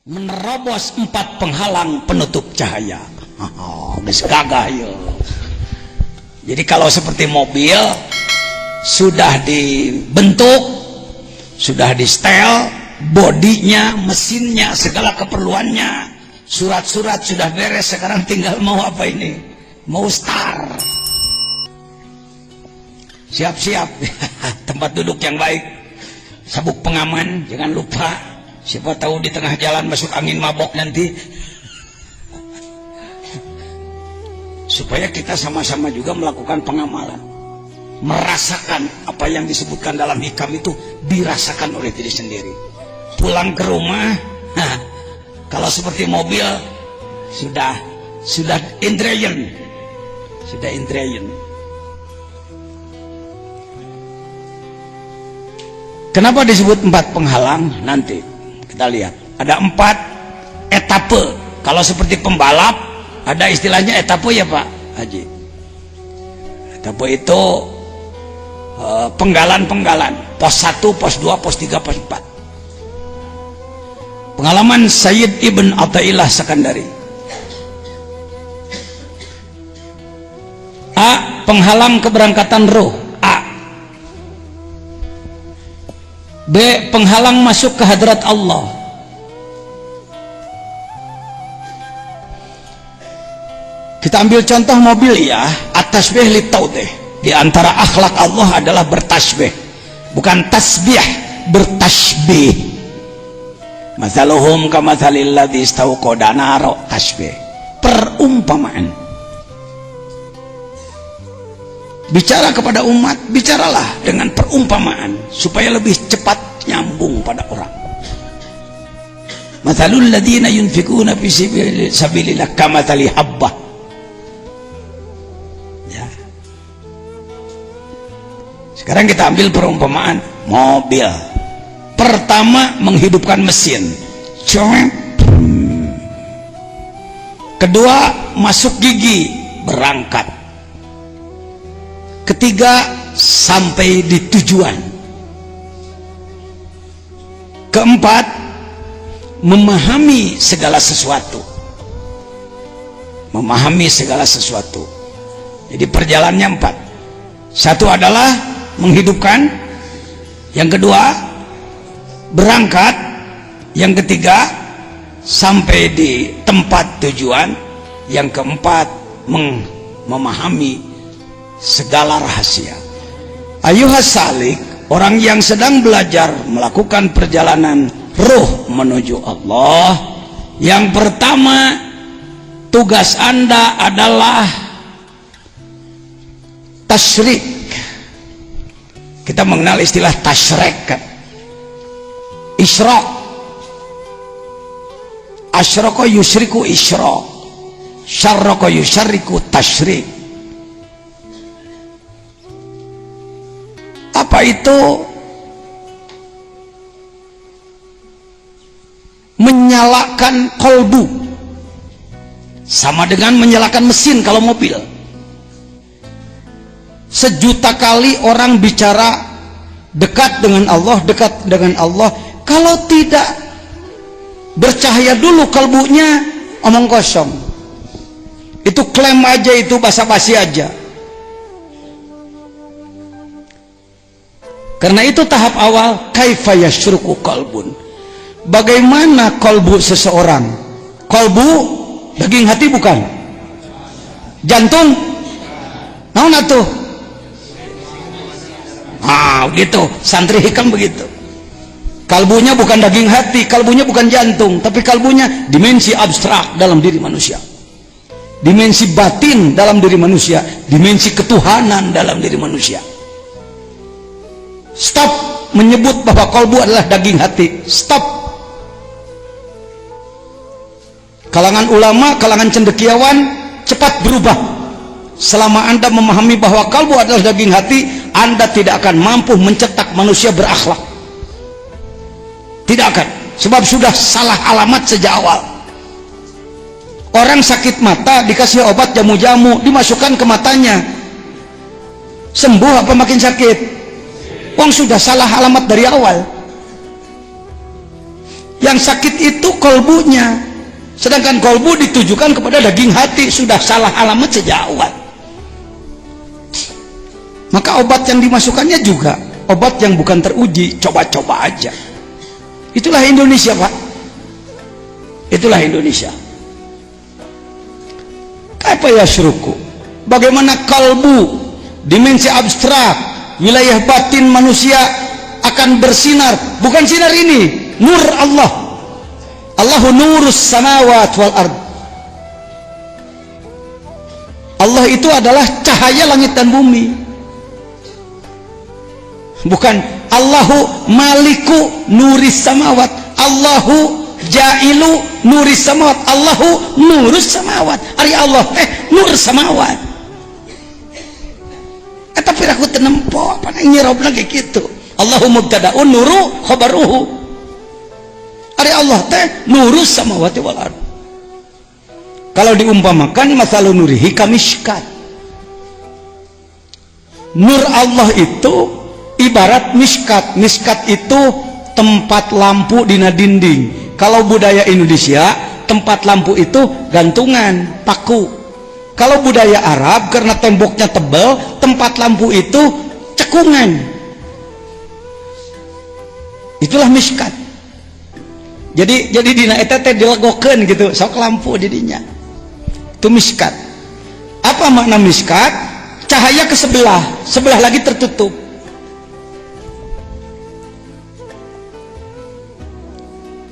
menerobos 4 penghalang penutup cahaya. Geus gagah ya. Jadi kalau seperti mobil sudah dibentuk, sudah di setel, bodinya, mesinnya, segala keperluannya, surat-surat sudah beres, sekarang tinggal mau apa ini? Mau start. Siap-siap. Tempat duduk yang baik, sabuk pengaman jangan lupa, siapa tahu di tengah jalan masuk angin mabok nanti. Supaya kita sama-sama juga melakukan pengamalan, merasakan apa yang disebutkan dalam hikam itu dirasakan oleh diri sendiri. Pulang ke rumah, kalau seperti mobil sudah indrayan, sudah indrayan. Kenapa disebut 4 penghalang? Nanti kita lihat. Ada 4 etape. Kalau seperti pembalap, ada istilahnya etape ya Pak Haji. Etape itu penggalan-penggalan. Pos 1, pos 2, pos 3, pos 4. Pengalaman Sayyid Ibn Athaillah Sakandari. A. Penghalang keberangkatan roh. B. Penghalang masuk ke hadrat Allah. Kita ambil contoh mobil ya. At-tasbih li-taudih. Di antara akhlak Allah adalah bertasbih, bukan tasbih, bertasbih. Mathaluhum kamathalil ladzi istauqada naro. Tasbih, perumpamaan. Bicara kepada umat, bicaralah dengan perumpamaan supaya lebih cepat nyambung pada orang. Mathalul ladzina yunfikuna fi sabilillah kamathali habbah. Ya. Sekarang kita ambil perumpamaan mobil. Pertama, menghidupkan mesin. Kedua, masuk gigi, berangkat. Ketiga, sampai di tujuan. Keempat, memahami segala sesuatu. Memahami segala sesuatu. Jadi perjalanannya 4. Satu adalah menghidupkan. Yang kedua, berangkat. Yang ketiga, sampai di tempat tujuan. Yang keempat, memahami segala rahasia. Ayuhas salik, orang yang sedang belajar melakukan perjalanan ruh menuju Allah, yang pertama tugas Anda adalah tasyrik. Kita mengenal istilah tasyrik, isyraq. Asyraka yusyriku isyraq, syarraka yusyriku tasyrik. Apa itu? Menyalakan kolbu, sama dengan menyalakan mesin kalau mobil. Sejuta kali orang bicara dekat dengan Allah, dekat dengan Allah, kalau tidak bercahaya dulu kolbunya, omong kosong. Itu klaim aja, itu basa-basi aja. Karena itu tahap awal, kaifa yasyruku qalbun. Bagaimana kolbu seseorang? Kolbu, daging hati bukan? Jantung? Naon atuh? Begitu, santri hikam begitu. Kalbunya bukan daging hati, kalbunya bukan jantung, tapi kalbunya dimensi abstrak dalam diri manusia. Dimensi batin dalam diri manusia, dimensi ketuhanan dalam diri manusia. Stop menyebut bahwa kolbu adalah daging hati. Stop. Kalangan ulama, kalangan cendekiawan cepat berubah. Selama Anda memahami bahwa kolbu adalah daging hati, Anda tidak akan mampu mencetak manusia berakhlak. Tidak akan. Sebab sudah salah alamat sejak awal. Orang sakit mata dikasih obat jamu-jamu, dimasukkan ke matanya, sembuh apa makin sakit? Wong sudah salah alamat dari awal. Yang sakit itu kolbunya, sedangkan kolbu ditujukan kepada daging hati. Sudah salah alamat sejak awal. Maka obat yang dimasukkannya juga obat yang bukan teruji, coba-coba aja. Itulah Indonesia, Pak. Itulah Indonesia. Apa ya syuruku? Bagaimana kalbu, dimensi abstrak, wilayah batin manusia akan bersinar. Bukan sinar ini, nur Allah. Allahu nurus samawat wal ard. Allah itu adalah cahaya langit dan bumi. Bukan Allahu maliku nuris samawat. Allahu jailu nuris samawat. Allahu nurus samawat. Ari Allah nur samawat. Tapi aku tenempo apa nyirob lagi gitu. Allahu mubtadaun nuru khabaruhu. Ari Allah nurus samawati wal ard. Kalau diumpamakan masalah nurihi kamishkat. Nur Allah itu ibarat miskat. Miskat itu tempat lampu dina dinding. Kalau budaya Indonesia, tempat lampu itu gantungan, paku. Kalau budaya Arab, karena temboknya tebal, tempat lampu itu cekungan. Itulah miskat. Jadi dina eta teh dilegokeun gitu, sok lampu didinya. Itu miskat. Apa makna miskat? Cahaya ke sebelah, sebelah lagi tertutup.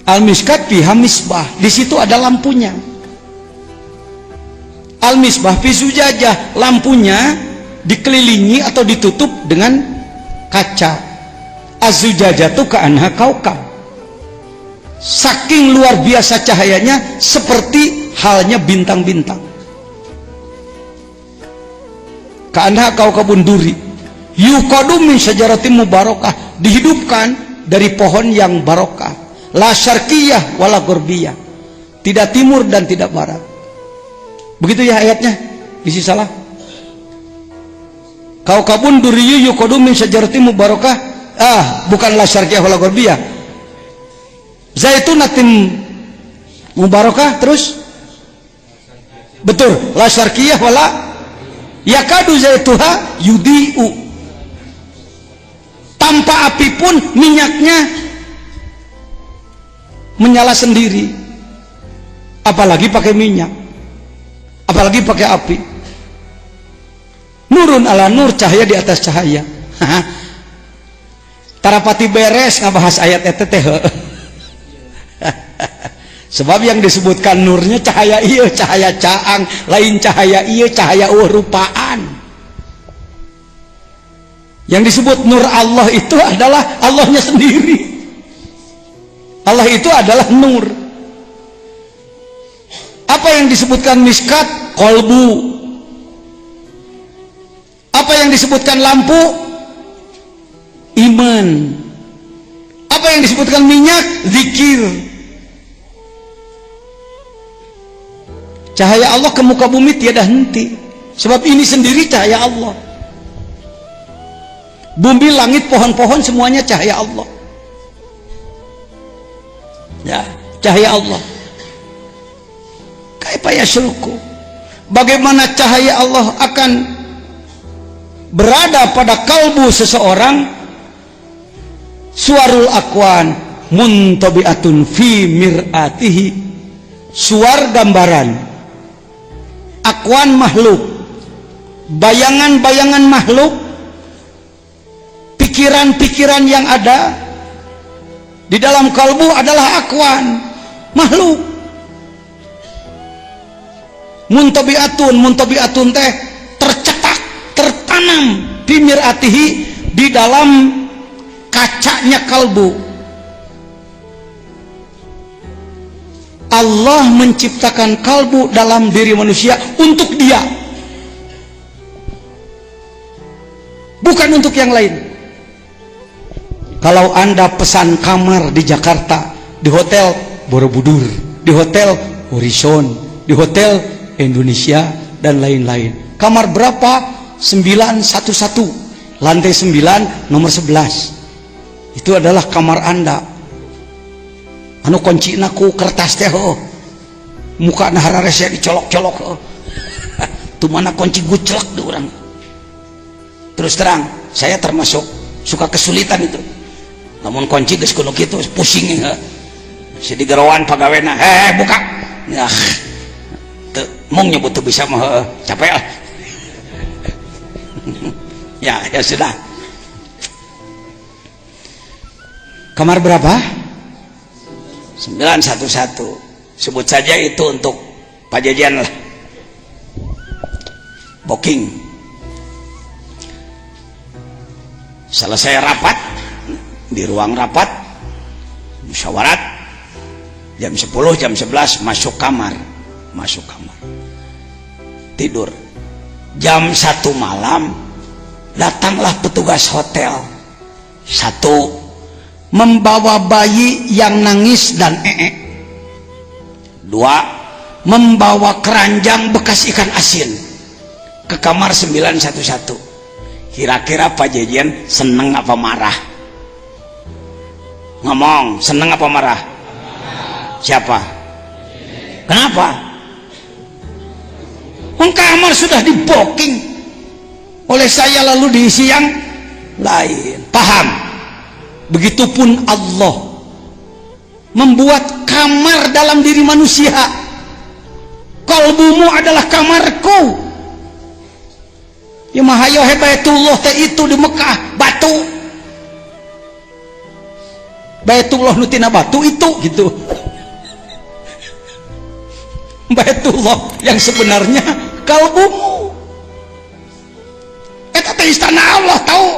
Al-miskat fiha misbah, di situ ada lampunya. Al-misbah fi zujajah, lampunya dikelilingi atau ditutup dengan kaca. Az-zujajah tu ka'anha kaukab. Saking luar biasa cahayanya, seperti halnya bintang-bintang. Ka'anha kaukabun duri. Yuqadu min syajaratin mubarakah, dihidupkan dari pohon yang barokah. La syarqiyah wala gurbiyah, tidak timur dan tidak barat. Begitu ya ayatnya, isi salah. Kaukabun duriyyu yuqadu min syajaratin mubarakah, bukan la syarqiyah wala gurbiyah. Zaitunatin mubarakah, terus betul, la syarqiyah wala yakadu zaituha yudiu. Tanpa api pun minyaknya menyala sendiri, apalagi pakai minyak, apalagi pakai api. Nurun ala nur, cahaya di atas cahaya. Tarapati beres ngabahas ayat eta teh. Sebab yang disebutkan nurnya cahaya iya, cahaya caang, lain cahaya iya, cahaya rupaan. Yang disebut nur Allah itu adalah Allahnya sendiri. Allah itu adalah nur. Apa yang disebutkan miskat? Kolbu. Apa yang disebutkan lampu? Iman. Apa yang disebutkan minyak? Zikir. Cahaya Allah ke muka bumi tiada henti. Sebab ini sendiri cahaya Allah. Bumi, langit, pohon-pohon semuanya cahaya Allah. Ya, cahaya Allah. Kaifa yasluku, bagaimana cahaya Allah akan berada pada kalbu seseorang? Suwarul akwan muntabi'atun fi mir'atihi. Suar gambaran, akwan makhluk, bayangan-bayangan makhluk, pikiran-pikiran yang ada di dalam kalbu adalah akwan, makhluk. Muntabi'atun teh tercetak, tertanam fi mir'atihi, di dalam kacanya kalbu. Allah menciptakan kalbu dalam diri manusia untuk dia, bukan untuk yang lain. Kalau Anda pesan kamar di Jakarta, di hotel Borobudur, di hotel Horizon, di hotel Indonesia dan lain-lain, kamar berapa? 911, lantai 9 nomor 11. Itu adalah kamar Anda. anu kunci ku kertas teh muka nahara rese dicolok-colok tuh mana kunci guclek di orang. Terus terang saya termasuk suka kesulitan itu, namun kunci geus kuno kitu pusing si digerawan pagawena buka ya mung nyebut tuh bisa mah capek lah. ya sudah. Kamar berapa? 911. Sebut saja itu untuk Pak Jajan lah, booking. Selesai rapat, di ruang rapat musyawarat jam 10 jam 11 masuk kamar tidur. Jam 1 malam datanglah petugas hotel, 1 membawa bayi yang nangis dan 2 membawa keranjang bekas ikan asin ke kamar 911. Kira-kira Pak Jejen seneng apa marah? Ngomong, seneng apa marah? Siapa? Kenapa? Kamar sudah di booking oleh saya lalu diisi yang lain. Paham? Begitupun Allah membuat kamar dalam diri manusia. Kalbumu adalah kamarku. Ya mahayo Baitullah teh itu di Mekah batu. Baitullah nutina batu itu gitu. Baitullah yang sebenarnya kalbumu. Eta teh istana Allah tahu.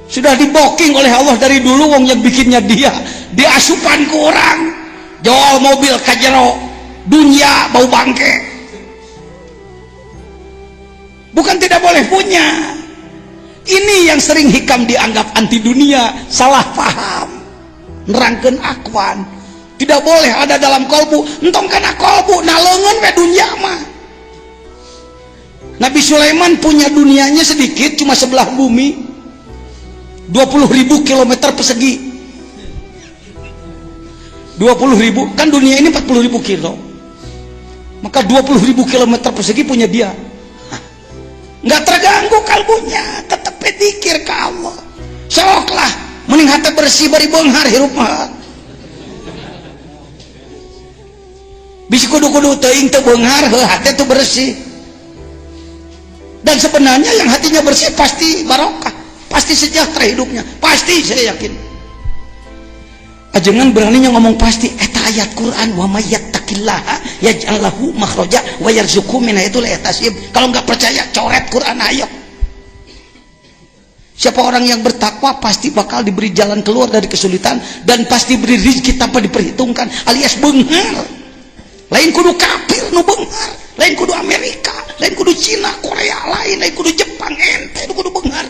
Sudah di booking oleh Allah dari dulu, wong yang bikinnya dia. Diasupan ke orang. Jual mobil kajero, dunia bau bangke. Bukan tidak boleh punya. Ini yang sering hikam dianggap anti dunia, salah paham. Nerangkeun akwan. Tidak boleh ada dalam kolbu. Entong kana kolbu naleungeun we dunia mah. Nabi Sulaiman punya dunianya sedikit, cuma sebelah bumi. 20.000 kilometer persegi. 20.000 kan dunia ini 40.000 kilo. Maka 20.000 kilometer persegi punya dia. Nggak terganggu kalbunya, tetap pikir ke Allah. Soklah mending hati bersih bari beunghar hirup mah. Bisa kudu-kudu teuing teu beunghar, hati tuh bersih. Dan sebenarnya yang hatinya bersih pasti barokah, pasti sejahtera hidupnya, pasti, saya yakin. Jangan beraninya ngomong pasti. Eta ayat Quran, wa may yattaqillaha yaj'al lahu makhraja wa yarzuqhu min haitsu la yahtasib. Kalau nggak percaya coret Quran ayo. Siapa orang yang bertakwa pasti bakal diberi jalan keluar dari kesulitan, dan pasti beri rezeki tanpa diperhitungkan, alias beunghar. Lain kudu kafir nu beunghar, lain kudu Amerika, lain kudu Cina, Korea, lain kudu Jepang, ente kudu beunghar.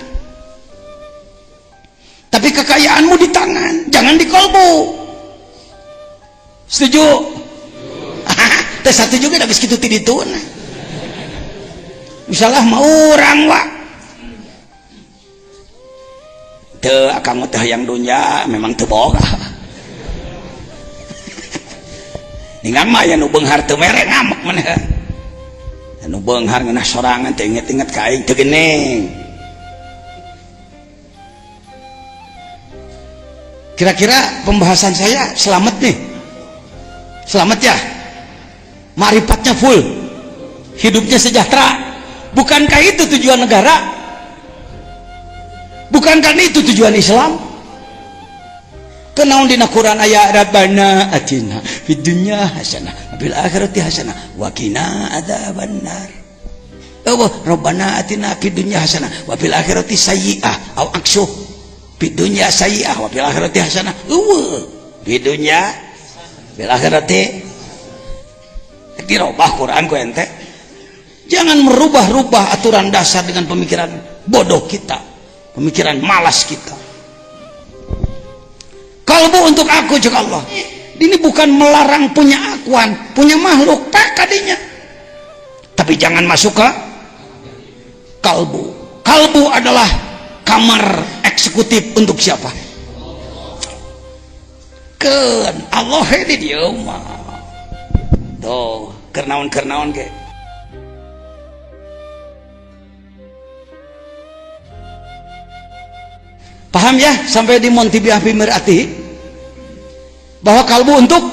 Tapi kekayaanmu di tangan, jangan di kolbu. Setuju? Teh satu juga habis gitu tiditun. Misalnya mau orang wa. Teu akang teh yang dunya memang teu boga. Ningan mah ya nu beunghar teu mere ngamek maneh. Nu beunghar ngeunah sorangan teh inget-inget ka aing teu geuning. Kira-kira pembahasan saya selamat nih? Selamat ya? Ma'rifatnya full, hidupnya sejahtera. Bukankah itu tujuan negara? Bukankah itu tujuan Islam? Kenaun dina Quran aya Rabbana atina fid dunya hasanah wa fil akhirati hasanah wa qina adzabannar. Rabbana atina fid dunya hasanah wa fil akhirati sayyi'ah au aksuh. Di dunia sayyi'ah wa fil akhirati hasanah. Di dunia fil akhirati dirubah Quran ku ente. Jangan merubah-rubah aturan dasar dengan pemikiran bodoh kita, pemikiran malas kita. Kalbu untuk aku juga Allah. Ini bukan melarang punya akuan, punya makhluk tak kadinya. Tapi jangan masuk ke kalbu. Kalbu adalah kamar eksekutif untuk siapa? dijelaskan Allah di dieu mah tuh kernaon ge. Paham ya sampai di Montibiapi Mirati bahwa kalbu untuk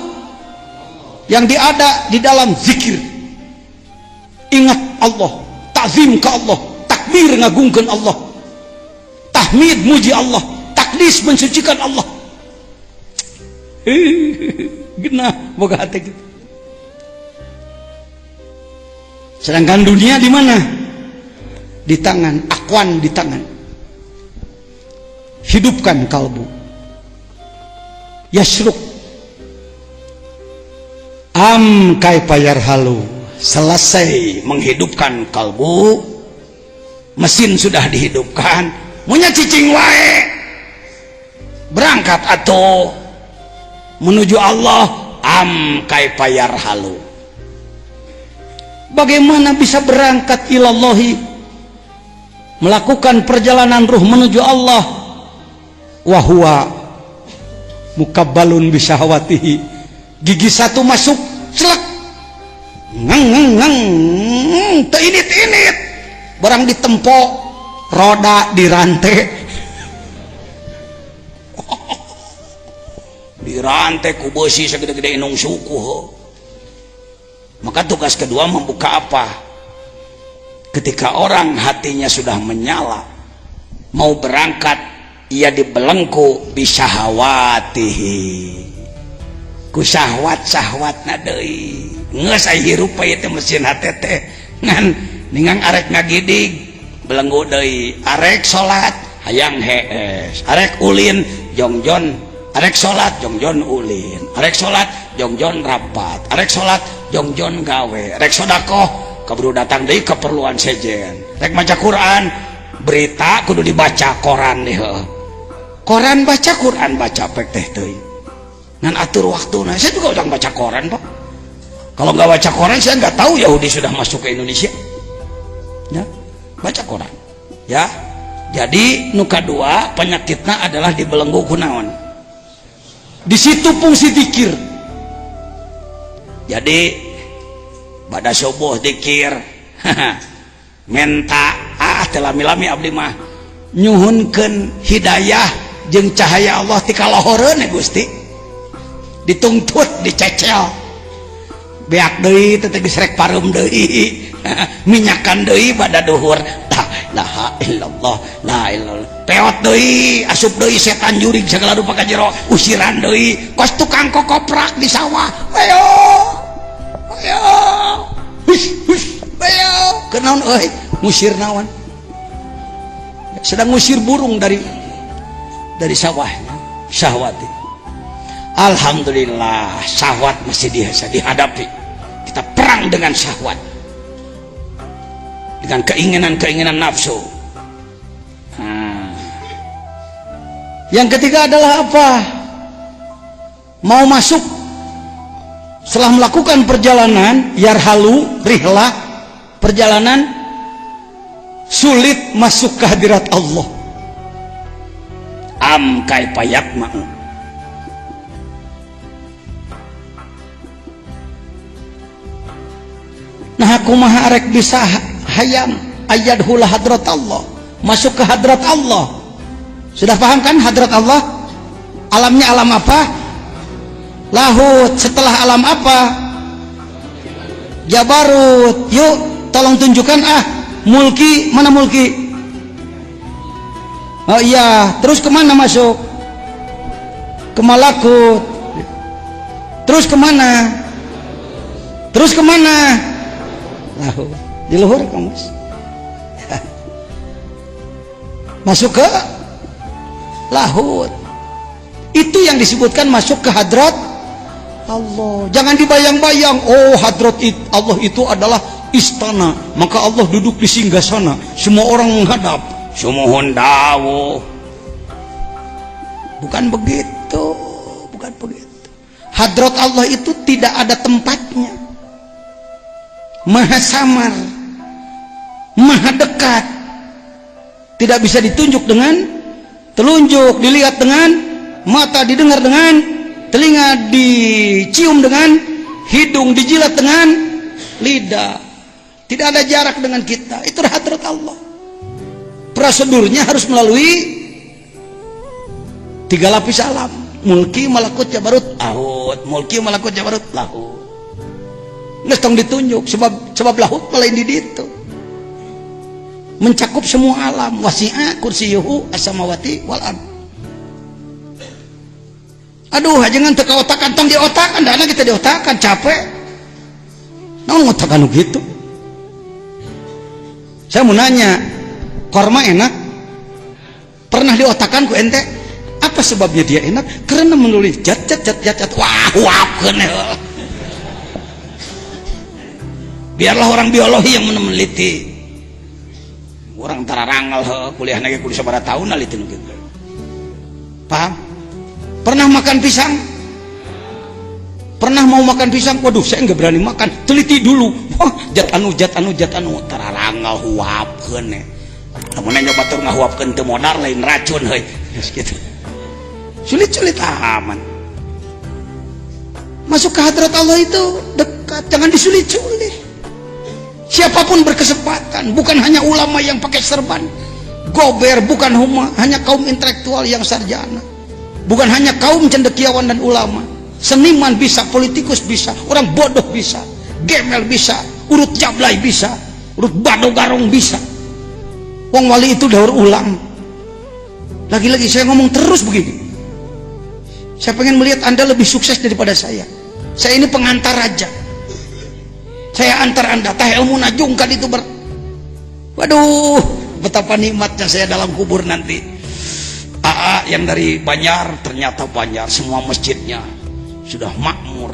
yang diada di dalam zikir, ingat Allah, takzim ke Allah, takbir ngagungkeun Allah, tahmid muji Allah, takdis mensucikan Allah. Genah boga hati gitu. Sedangkan dunia di mana? Di tangan, akwan di tangan. Hidupkan kalbu. Yasruk. Kaifa yarhalu. Selesai menghidupkan kalbu, mesin sudah dihidupkan, munya cicing wae. Berangkat atuh menuju Allah. Kaifa yarhalu. Bagaimana bisa berangkat ilallahi, melakukan perjalanan ruh menuju Allah, wahwa mukabbalun bisyahwatihi, gigi satu masuk celak ngang teinit barang ditempok, roda dirantai ku besi segede-gede inung suku. Maka tugas kedua membuka apa? Ketika orang hatinya sudah menyala, mau berangkat, ia dibelenggu bisyahawatihi, ku syahwat-syahwatna deui. Geus aya hirup ieu teh mesin hate teh ngan ningang arek ngagidig belenggu deui, arek salat hayang hees, arek ulin jongjon, arek salat jongjon ulin, arek salat jongjon rapat, arek salat jongjon gawe, rek sedekah kaburu datang deui keperluan sejen, rek maca Quran berita kudu dibaca koran deh. Koran baca, Quran baca pek teh teuing. Ngan atur waktuna. Saya juga udah baca koran, Pak. Kalau nggak baca koran saya nggak tahu Yahudi sudah masuk ke Indonesia. Ya, baca koran. Ya. Jadi nuka dua penyakitnya adalah dibelenggu kunaon. Di situ fungsi zikir. Jadi pada subuh zikir. Menta telah milami abdi mah nyuhunkeun hidayah jeung cahaya Allah ti kalahoreun Gusti. Ditungtut, dicecel. Beak deui teh geus rek pareum deui. Minyakan deui pada duhur. La ilaha illallah, la ilallah. Peot deui, asup deui setan jurig segala rupa ka jero, usiran deui. Kos tukang kokoprak di sawah. Ayo. Ayo. Hush, ayo. Kenaon euy? Ngusir naon? Sedang ngusir burung dari sawahnya. Syahwati. Alhamdulillah, syahwat masih bisa dihadapi. Kita perang dengan syahwat, dengan keinginan nafsu. Yang ketiga adalah apa? Mau masuk setelah melakukan perjalanan yarhalu, rihlah, perjalanan sulit masuk ke hadirat Allah. Kaifa yatma'u. Nah kumaha arek bisa hayam ayyadhul hadrat Allah, masuk ke hadrat Allah. Sudah paham kan hadrat Allah? Alamnya alam apa? Lahut. Setelah alam apa? Jabarut. Yuk tolong tunjukkan mulki, mana mulki? Oh iya, terus kemana masuk? Ke malakut. Terus kemana? Terus kemana? Lahut. Di luhur kamu. Masuk ke lahut. Itu yang disebutkan masuk ke hadrat Allah. Jangan dibayang-bayang, oh hadrat Allah itu adalah istana, maka Allah duduk di singgasana, semua orang menghadap. Sumuhun dawuh. Bukan begitu, bukan begitu. Hadrat Allah itu tidak ada tempatnya. Maha samar, maha dekat. Tidak bisa ditunjuk dengan telunjuk, dilihat dengan mata, didengar dengan telinga dicium dengan hidung, dijilat dengan lidah. Tidak ada jarak dengan kita. Itu hadrat Allah. Prosedurnya harus melalui 3 lapis alam. Mulki, malakut, jabarut, lahut. Mulki, malakut, jabarut, lahut. Nggak tong ditunjuk sebab lahut mulai di ditu. Mencakup semua alam. Wasi'a kursiyuhu as-samawati wal ard. Aduh, jangan teka otakan, tong diotakan, dana kita diotakan, capek. Namun ngotakan gitu. Saya mau nanya, korma enak? Pernah diotakan ku ente? Apa sebabnya dia enak? Karena menulis jat. Wah, kenal. Biarlah orang biologi yang meneliti. Orang tararangal kuliah lagi kuliah sabara tahun naliti nu kitu. Paham? Pernah makan pisang? Pernah mau makan pisang? Waduh, saya enggak berani makan. Teliti dulu. Wah, jat anu tararangal huapkeun nya. Lamun nyoba tur ngahuapkeun teu modar lain racun heuy. Geus kitu. Sulit-sulit aman. Masuk ke hadrat Allah itu dekat, jangan disulit-sulit. Siapapun berkesempatan, bukan hanya ulama yang pakai serban, gober, bukan hanya kaum intelektual yang sarjana, bukan hanya kaum cendekiawan dan ulama, seniman bisa, politikus bisa, orang bodoh bisa, gemel bisa, urut jablay bisa, urut bado garong bisa. Wong wali itu daur ulang. Lagi-lagi saya ngomong terus begini. Saya pengen melihat Anda lebih sukses daripada saya. Saya ini pengantar raja. Saya antar Anda, tah ilmu najungkan itu waduh, betapa nikmatnya saya dalam kubur nanti. AA yang dari Banjar, ternyata Banjar semua masjidnya sudah makmur,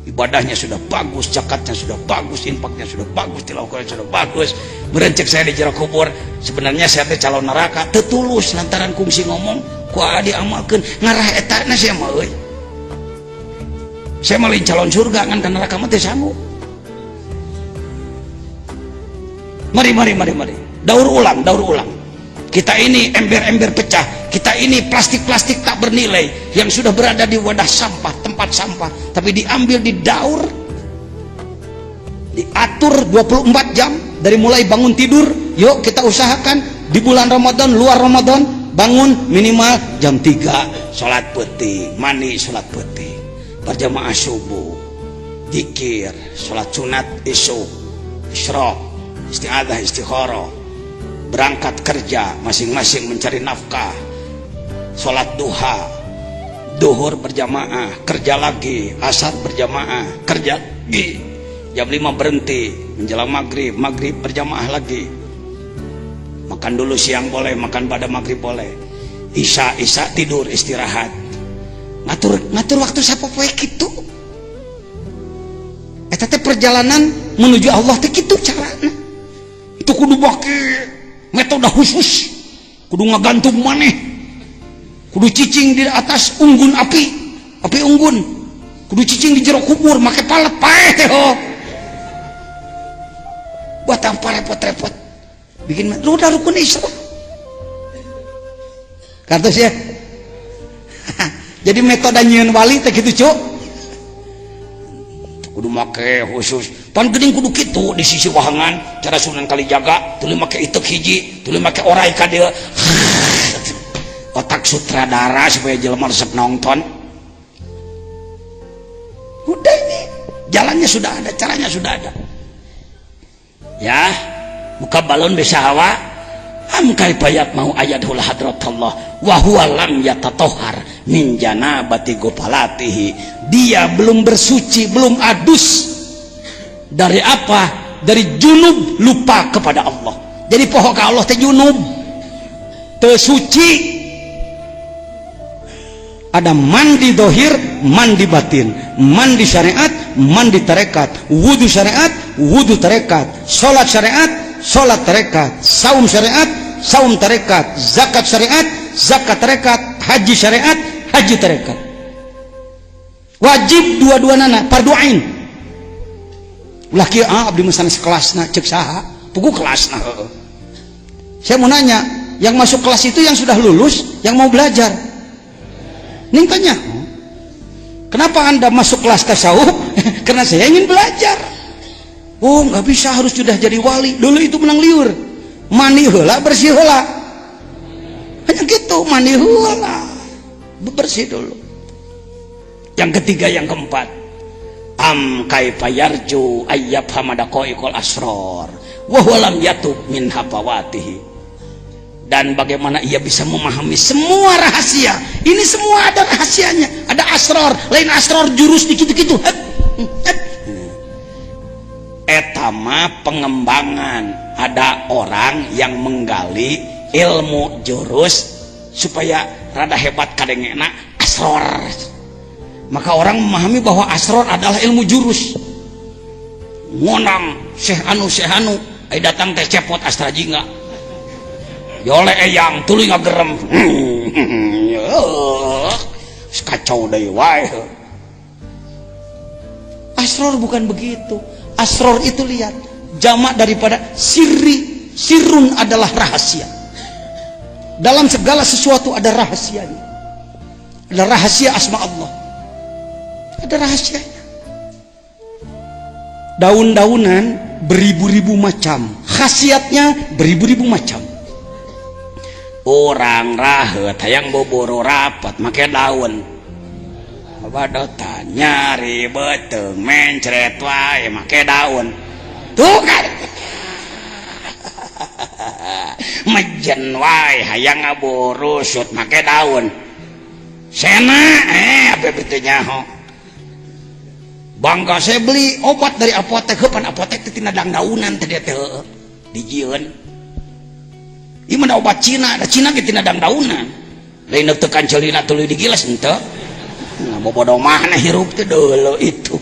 ibadahnya sudah bagus, zakatnya sudah bagus, infaknya sudah bagus, tilawatannya sudah bagus. Merencek saya di jero kubur, sebenarnya saya teh calon neraka, teu tulus lantaran kungsi ngomong, ku diamalkeun ngarah eta na saya mah euy. Saya mah calon surga ngan ka neraka mah teu sanggup. Mari. Daur ulang. Kita ini ember-ember pecah. Kita ini plastik-plastik tak bernilai yang sudah berada di wadah sampah, tempat sampah, tapi diambil, didaur, diatur 24 jam dari mulai bangun tidur. Yuk kita usahakan di bulan Ramadan, luar Ramadan, bangun minimal jam 3, sholat putih, mandi, sholat putih, berjamaah subuh, zikir, sholat sunat isya, isyraq, isti'adzah, istikharah, berangkat kerja, masing-masing mencari nafkah, sholat duha, duhur berjamaah, kerja lagi, asar berjamaah, kerja lagi, jam 5 berhenti, menjelang maghrib berjamaah lagi, makan dulu siang boleh, makan pada maghrib boleh, isya tidur istirahat, ngatur waktu sapopoe kitu. Eta teh perjalanan menuju Allah teh kitu carana. Itu kudu pakai metode khusus, kudu ngagantung maneh, kudu cicing di atas unggun api unggun, kudu cicing di jero kubur make palet paeh teh buat apa repot-repot bikin udah rukun Islam kartos ya. Jadi metode nyieun wali teh kitu cuk, kudu make khusus pan geuning kudu kitu di sisi wahangan cara Sunan Kalijaga tuluy make itek hiji tuluy make orai ka dieu otak sutradara supaya jelema resep nonton. Udah ini jalannya sudah ada, caranya sudah ada ya. Buka balon besahawa am kaifayat mau ayatul hadratullah wa huwa lam yatatohar min janabati gopalatihi. Dia belum bersuci, belum adus dari apa? Dari junub, lupa kepada Allah. Jadi poho ka Allah teh junub, teu suci. Ada mandi dohir, mandi batin, mandi syariat, mandi tarekat, wudu syariat, wudu tarekat, sholat syariat, sholat tarekat, saum syariat, saum tarekat, zakat syariat, zakat tarekat, haji syariat, haji tarekat. Wajib dua-duana fardu ain. Ulah kieu abdi misalnya sekelasna cek saha pugu kelasna. Saya mau nanya, yang masuk kelas itu yang sudah lulus, yang mau belajar ning tanya Kenapa Anda masuk kelas tasawuf? Karena saya ingin belajar. Oh, nggak bisa, harus sudah jadi wali. Dulu itu menang liur. Mani heula, bersih heula. Hanya gitu, mani heula. Bersih dulu. Yang ketiga, yang keempat. Kaifa yarju ayyab hamadaqaiqul asrar wa huwa lam yatub min hafawatihi. Dan bagaimana ia bisa memahami semua rahasia. Ini semua ada rahasianya, ada asrar, lain asrar jurus dikit-gitu. Etama pengembangan, ada orang yang menggali ilmu jurus supaya rada hebat kadengena asrar. Maka orang memahami bahwa asrar adalah ilmu jurus. Ngonang Syekh Anu ai datang teh cepot astra jingga. Yole eyang tuluy ngagerem. Kacau deui wae. Asrar bukan begitu. Asrar itu lihat jamak daripada sirri. Sirrun adalah rahasia. Dalam segala sesuatu ada rahasianya. Ada rahasia asma Allah. Ada rahasianya. Daun-daunan beribu-ribu macam, khasiatnya beribu-ribu macam. Orang rahet hayang boboro rapat make daun. Badotan nyari beteng mencret wae make daun. Tuh kan. Mejen wae hayang ngaboro sut make daun. Sena apa betulnya ho. Bangga saya beli obat dari apotek, pan apotek teh tina daunan teh teh dijieun. Ieu mah obat Cina, da Cina ge tina daunan. Lain tekan celina tuluy digilas henteu. Nah, bobodo mah hirup teh deuleu itu.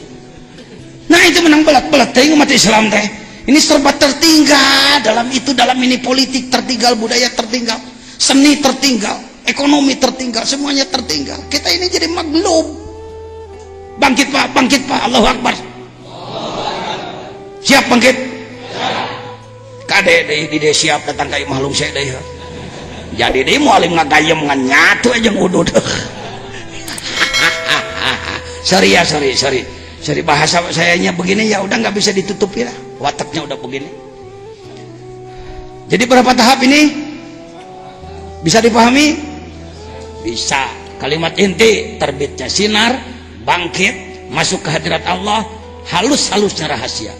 Nah, itu menang belat-belat teh umat Islam teh. Ini serba tertinggal dalam itu, dalam ini politik tertinggal, budaya tertinggal, seni tertinggal, ekonomi tertinggal, semuanya tertinggal. Kita ini jadi maglub. Bangkit Pak, Allahu Akbar. Siap bangkit? Kade di siap datang ka imah lung saya deui. Jadi deui mualim ngagayem ngan nyatu aja ngudud. Sorry ya, sorry. Bahasa sayanya begini ya udah nggak bisa ditutupi lah. Wataknya udah begini. Jadi berapa tahap ini? Bisa dipahami? Bisa. Kalimat inti terbitnya sinar, bangkit, masuk ke hadirat Allah, halus-halusnya rahasia.